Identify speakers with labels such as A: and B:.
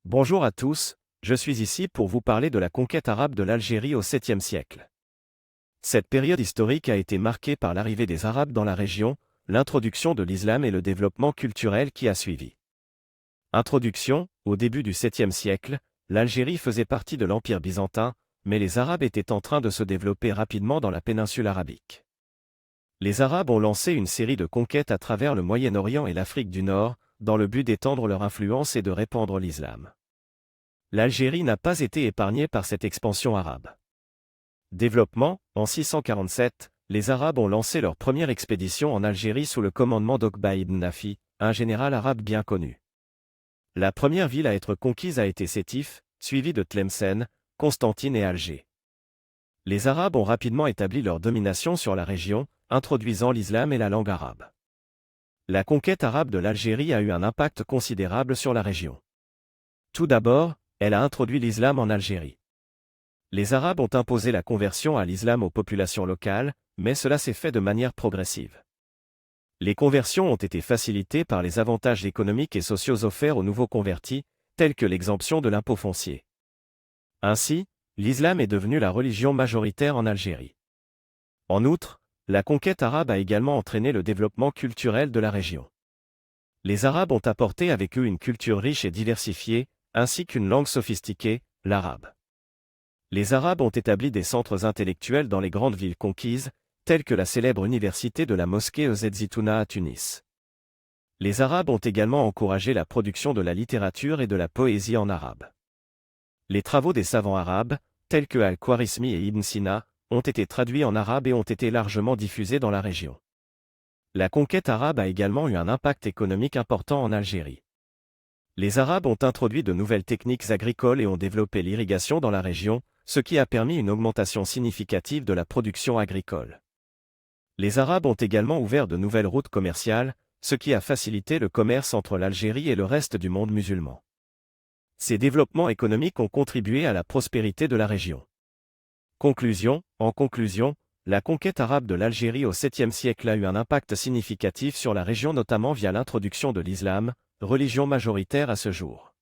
A: Bonjour à tous, je suis ici pour vous parler de la conquête arabe de l'Algérie au 7e siècle. Cette période historique a été marquée par l'arrivée des Arabes dans la région, l'introduction de l'islam et le développement culturel qui a suivi. Introduction, au début du 7e siècle, l'Algérie faisait partie de l'Empire byzantin, mais les Arabes étaient en train de se développer rapidement dans la péninsule arabique. Les Arabes ont lancé une série de conquêtes à travers le Moyen-Orient et l'Afrique du Nord, dans le but d'étendre leur influence et de répandre l'islam. L'Algérie n'a pas été épargnée par cette expansion arabe. Développement, en 647, les Arabes ont lancé leur première expédition en Algérie sous le commandement d'Oqba ibn Nafi, un général arabe bien connu. La première ville à être conquise a été Sétif, suivie de Tlemcen, Constantine et Alger. Les Arabes ont rapidement établi leur domination sur la région, introduisant l'islam et la langue arabe. La conquête arabe de l'Algérie a eu un impact considérable sur la région. Tout d'abord, elle a introduit l'islam en Algérie. Les Arabes ont imposé la conversion à l'islam aux populations locales, mais cela s'est fait de manière progressive. Les conversions ont été facilitées par les avantages économiques et sociaux offerts aux nouveaux convertis, tels que l'exemption de l'impôt foncier. Ainsi, l'islam est devenu la religion majoritaire en Algérie. En outre, la conquête arabe a également entraîné le développement culturel de la région. Les Arabes ont apporté avec eux une culture riche et diversifiée, ainsi qu'une langue sophistiquée, l'arabe. Les Arabes ont établi des centres intellectuels dans les grandes villes conquises, telles que la célèbre université de la mosquée Zitouna à Tunis. Les Arabes ont également encouragé la production de la littérature et de la poésie en arabe. Les travaux des savants arabes, tels que Al-Khwarizmi et Ibn Sina, ont été traduits en arabe et ont été largement diffusés dans la région. La conquête arabe a également eu un impact économique important en Algérie. Les Arabes ont introduit de nouvelles techniques agricoles et ont développé l'irrigation dans la région, ce qui a permis une augmentation significative de la production agricole. Les Arabes ont également ouvert de nouvelles routes commerciales, ce qui a facilité le commerce entre l'Algérie et le reste du monde musulman. Ces développements économiques ont contribué à la prospérité de la région. En conclusion, la conquête arabe de l'Algérie au 7e siècle a eu un impact significatif sur la région notamment via l'introduction de l'islam, religion majoritaire à ce jour.